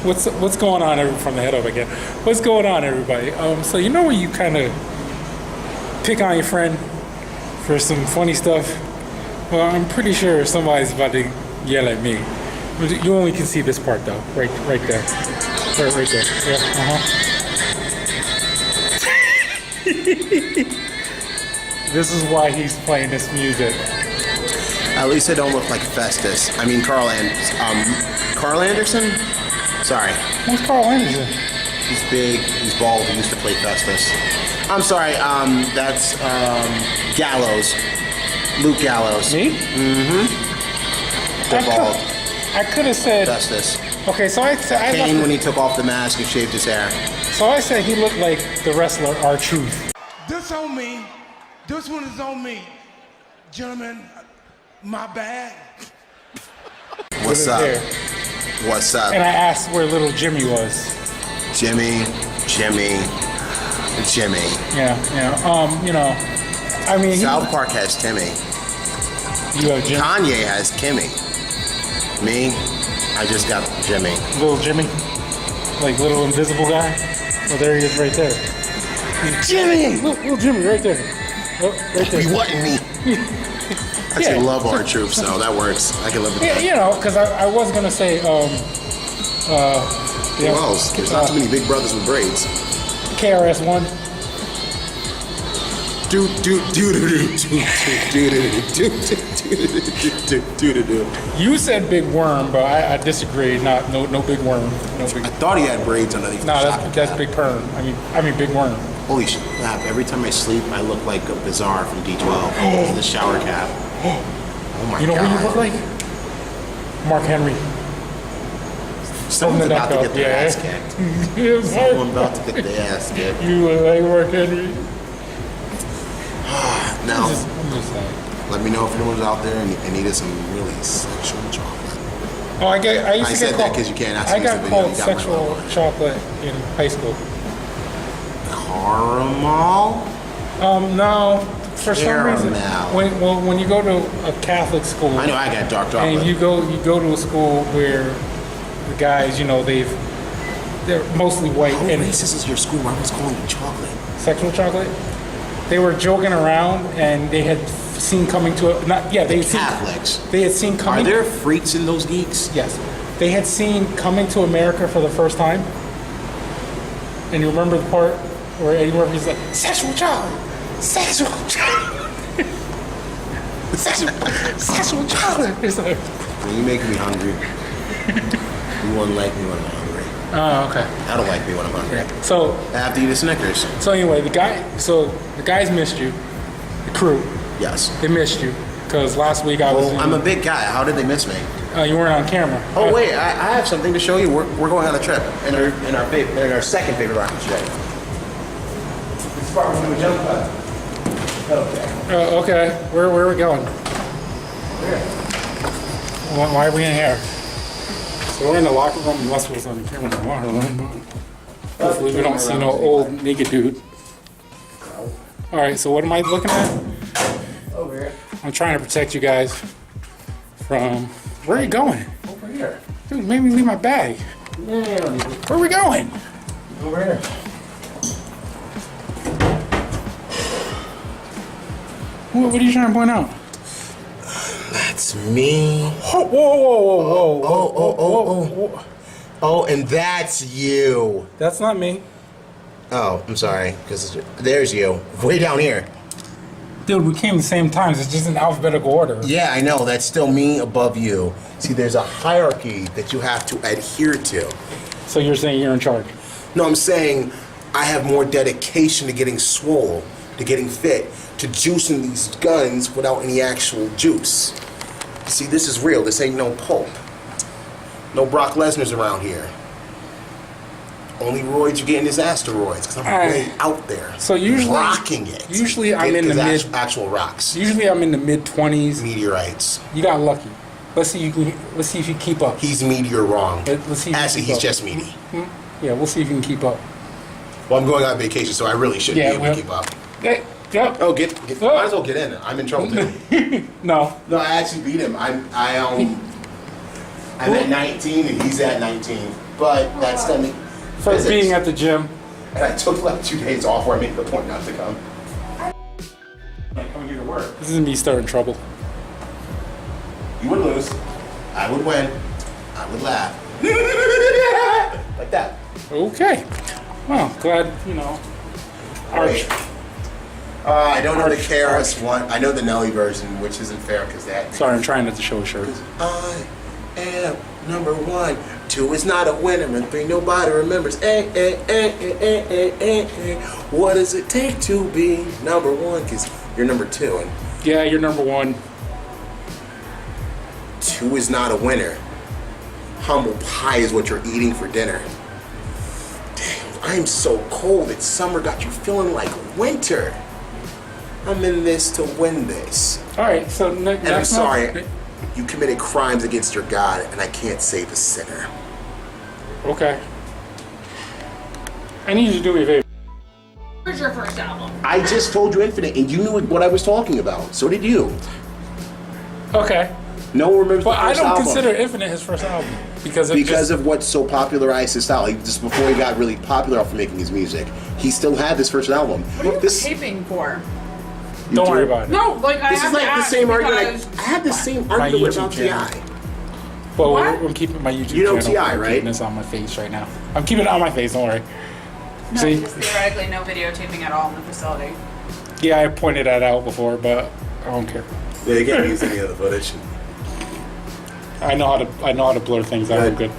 What's going on from the head up again? What's going on, everybody? So you know when you kind of pick on your friend for some funny stuff? Well, I'm pretty sure somebody's about to yell at me. You only can see this part though, right there, right there. Yeah. This is why he's playing this music. At least I don't look like Festus. I mean Carl Anderson? Sorry. Who's Carl Anderson? He's big, he's bald, he used to play Festus. I'm sorry, that's Gallows. Luke Gallows. Me? Mm-hmm. They're bald. I could have said Festus. Okay, so I Kane when he took off the mask and shaved his hair. So I said he looked like the wrestler R-Truth. This on me. This one is on me. Gentlemen, my bad. What's up? There. What's up? And I asked where little Jimmy was. Jimmy. Yeah. You know, I mean, South Park has Timmy. You have Jimmy. Kanye has Kimmy. Me, I just got Jimmy. Little Jimmy? Like little invisible guy? Oh, there he is right there. Jimmy! Little Jimmy right there. Oh, right there. You wasn't me. I actually love our troops, so that works. I can live with that. You know, because I was going to say, who else? There's not too many big brothers with braids. KRS-One. You said big worm, but I disagree. No big worm. No big. I thought he had braids underneath. No, that's big perm. I mean big worm. Holy shit! Every time I sleep, I look like a Bizarre from D12 in the shower cap. Oh my god! You know who you look like? Mark Henry. Someone's about to get their ass kicked. Someone's about to get their ass kicked. You look like Mark Henry. Now, I'm just saying. Let me know if anyone's out there and needed some really sexual chocolate. Oh, I said that because you can't ask me. I got called sexual chocolate in high school. Caramel? No. For some reason, when you go to a Catholic school, I know I got dark chocolate. And you go to a school where the guys, you know, they're mostly white. How and racist is your school? Why was calling you chocolate? Sexual chocolate? They were joking around, and they had seen coming to a Catholics. They had seen coming. Are there freaks in those geeks? Yes, they had seen Coming to America for the first time. And you remember the part where Eddie Murphy's like, "Sexual chocolate, sexual chocolate, sexual chocolate." It's like, well, you make me hungry. You wouldn't like me when I'm hungry. Oh, okay. I don't like me when I'm hungry. Yeah. So I have to eat a Snickers. So anyway, the guys missed you. The crew. Yes. They missed you because last week I was. I'm a big guy. How did they miss me? You weren't on camera. Oh wait, I have something to show you. We're going on a trip in our second favorite rocket today. This is part we're doing a jump cut. Okay. Okay. Where are we going? Where? Why are we in here? So we're in the locker room, unless it was on the camera in the locker room. Hopefully we don't see no old naked dude. All right, so what am I looking at? Over here. I'm trying to protect you guys from... Where are you going? Over here. Dude, you made me leave my bag. Yeah, where are we going? Over here. What are you trying to point out? That's me. Whoa, whoa. Oh, and that's you. That's not me. Oh, I'm sorry, because there's you. Way down here. Dude, we came the same times. It's just in alphabetical order. Yeah, I know. That's still me above you. See, there's a hierarchy that you have to adhere to. So you're saying you're in charge? No, I'm saying I have more dedication to getting swole, to getting fit, to juicing these guns without any actual juice. See, this is real. This ain't no pulp. No Brock Lesnar's around here. Only roids you're getting is asteroids, because I'm way out there. So usually, rocking it. Usually I'm in the actual rocks. Usually I'm in the mid-20s. Meteorites. You got lucky. Let's see if you keep up. He's meteor wrong. Let's see. Actually, he's just meaty. Yeah, we'll see if you can keep up. Well, I'm going on vacation, so I really shouldn't be able to keep up. Hey, yep. Oh, might as well get in. I'm in trouble too. No, I actually beat him. I'm at 19 and he's at 19. But that's still me. For being at the gym. And I took like 2 days off where I made the point not to come. Like, coming here to work. This is me starting trouble. You would lose. I would win. I would laugh. Like that. Okay. Well, glad, you know. Arch. I don't know the KRS one. I know the Nelly version, which isn't fair because that. Sorry, I'm trying not to show a shirt. I am number 1. 2 is not a winner, and 3 nobody remembers. What does it take to be number 1? Because you're number 2, and Yeah, you're number 1. 2 is not a winner. Humble pie is what you're eating for dinner. Damn, I'm so cold. It's summer, got you feeling like winter. I'm in this to win this. All right, so And I'm sorry, you committed crimes against your God, and I can't save a sinner. Okay. I need you to do me a favor. Where's your first album? I just told you Infinite, and you knew what I was talking about. So did you. Okay. No one remembers But the I first don't album. consider Infinite his first album because Because of what so popularized his style. Like, just before he got really popular off of making his music, he still had this first album. What are you taping for? Don't worry about it. No, like I This have is like to the ask same argument. because- I had the same argument YouTube about channel. T.I. Well, What? I'm keeping my YouTube You know channel. T.I., I'm right? keeping this on my face right now. I'm keeping it on my face, don't worry. No, See? because theoretically no videotaping at all in the facility. Yeah, I pointed that out before, but I don't care. They can't use any of the footage. I know how to blur things out good.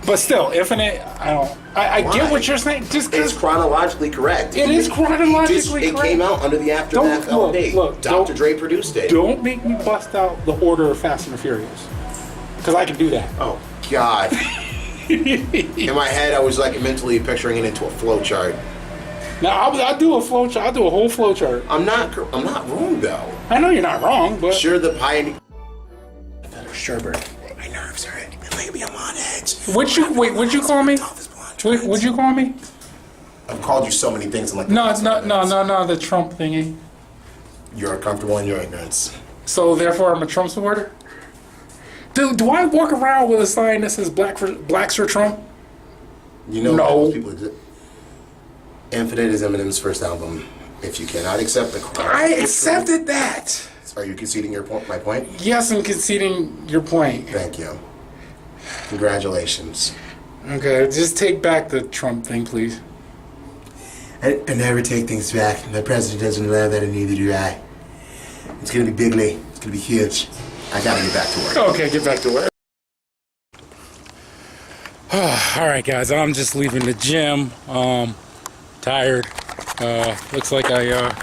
But still, Infinite, I get Why? what you're saying. Just It's because chronologically correct. it is chronologically It correct. came out under the Aftermath Don't- LP. look, Dr. don't- Dre produced it. Don't make me bust out the order of Fast and the Furious, because I can do that. Oh, God. In my head, I was like mentally picturing it into a flow chart. Now I'll do a flow chart. I'll do a whole flow chart. I'm not wrong, though. I know you're not wrong, but Sure, the pioneer. Sherbert. My nerves are maybe I'm on edge. what'd you call me? What'd you call me? I've called you so many things in like. No, it's not. No, the Trump thingy. You're comfortable in your ignorance. So therefore, I'm a Trump supporter. Do I walk around with a sign that says "Blacks for Trump"? You know No. those people exist. Infinite is Eminem's first album. If you cannot accept the crime, I accepted that. Are you conceding my point? Yes, I'm conceding your point. Thank you. Congratulations. Okay, just take back the Trump thing, please. I never take things back. The president doesn't allow that, and neither do I. It's gonna be bigly. It's gonna be huge. I gotta get back to work. Okay, get back to work. All right, guys, I'm just leaving the gym. Tired. Looks like I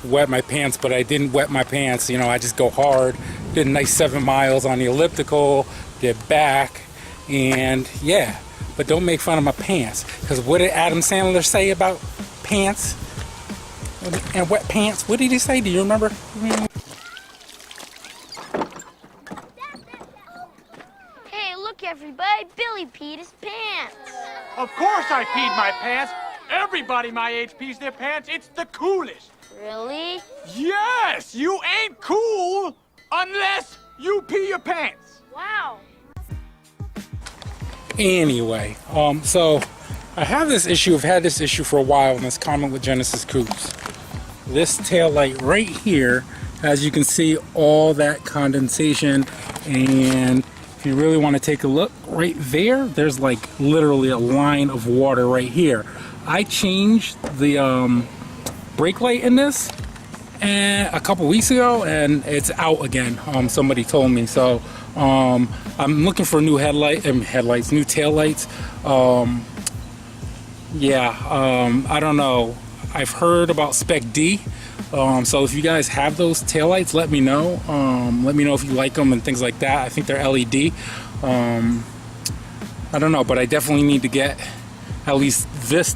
wet my pants, but I didn't wet my pants. You know, I just go hard. Did a nice 7 miles on the elliptical. Get back, and yeah. But don't make fun of my pants, because what did Adam Sandler say about pants and wet pants? What did he say? Do you remember? Hey, look everybody, Billy peed his pants. Of course I peed my pants. Everybody my age pees their pants. It's the coolest. Really? Yes, you ain't cool unless you pee your pants. Wow. Anyway, so I have this issue. I've had this issue for a while, and it's common with Genesis Coupes. This tail light right here, as you can see, all that condensation, and if you really want to take a look right there, there's like literally a line of water right here. I changed the brake light in this and a couple weeks ago, and it's out again. Somebody told me so. I'm looking for new new tail lights. I don't know. I've heard about Spec D. So if you guys have those tail lights, let me know. Let me know if you like them and things like that. I think they're LED. I don't know, but I definitely need to get at least this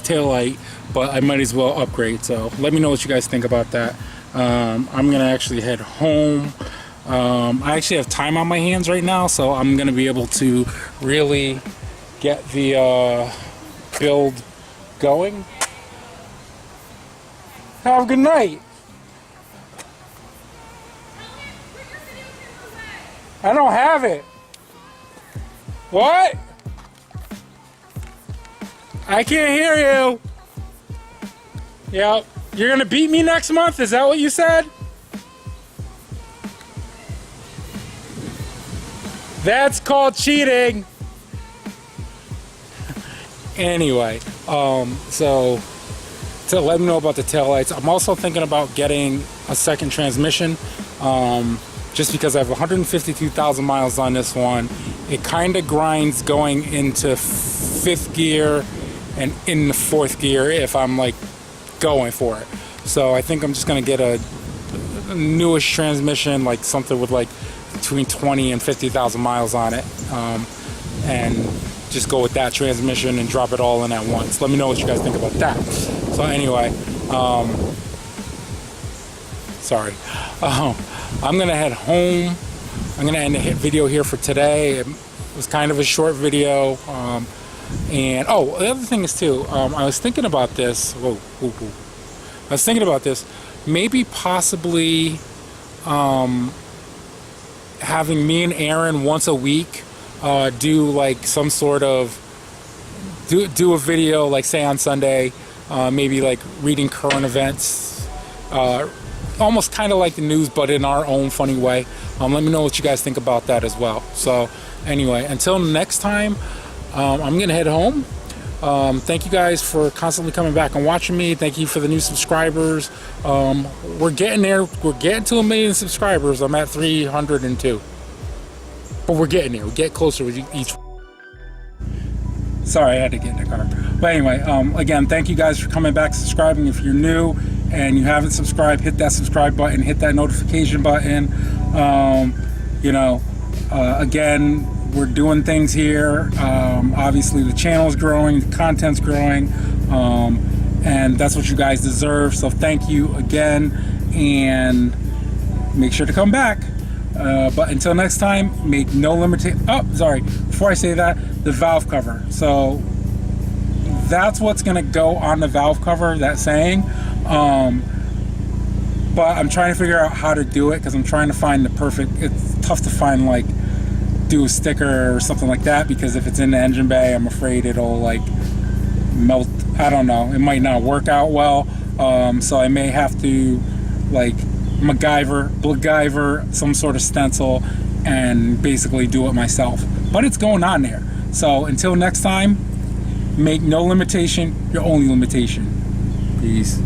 tail light, but I might as well upgrade. So let me know what you guys think about that. I'm gonna actually head home. I actually have time on my hands right now, so I'm gonna be able to really get the build going. Have a good night. I don't have it. What? I can't hear you. Yep. You're gonna beat me next month? Is that what you said? That's called cheating. Anyway, so to let me know about the taillights, I'm also thinking about getting a second transmission, just because I have 152,000 miles on this one. It kind of grinds going into fifth gear and in the fourth gear if I'm like going for it. So I think I'm just gonna get a newish transmission, like something with like between 20 and 50,000 miles on it, and just go with that transmission and drop it all in at once. Let me know what you guys think about that. So anyway, sorry. I'm gonna head home. I'm gonna end the video here for today. It was kind of a short video. And oh, the other thing is too, I was thinking about this. I was thinking about this. Maybe possibly having me and Aaron once a week do like some sort of do a video, like say on Sunday, maybe like reading current events, almost kind of like the news, but in our own funny way. Let me know what you guys think about that as well. So anyway, until next time, I'm gonna head home. Thank you guys for constantly coming back and watching me. Thank you for the new subscribers. We're getting there. We're getting to 1 million subscribers. I'm at 302, but we're getting there. We get closer with each. Sorry, I had to get in the car. But anyway, again, thank you guys for coming back, subscribing. If you're new and you haven't subscribed, hit that subscribe button, hit that notification button. Again, we're doing things here. Obviously, the channel's growing, the content's growing, and that's what you guys deserve. So thank you again, and make sure to come back. But until next time, make no limitation. Oh, sorry. Before I say that, the valve cover. So that's what's gonna go on the valve cover. That saying. But I'm trying to figure out how to do it because I'm trying to find the perfect. It's tough to find like do a sticker or something like that, because if it's in the engine bay, I'm afraid it'll like melt. I don't know. It might not work out well. So I may have to like MacGyver some sort of stencil and basically do it myself. But it's going on there. So until next time, make no limitation your only limitation. Peace.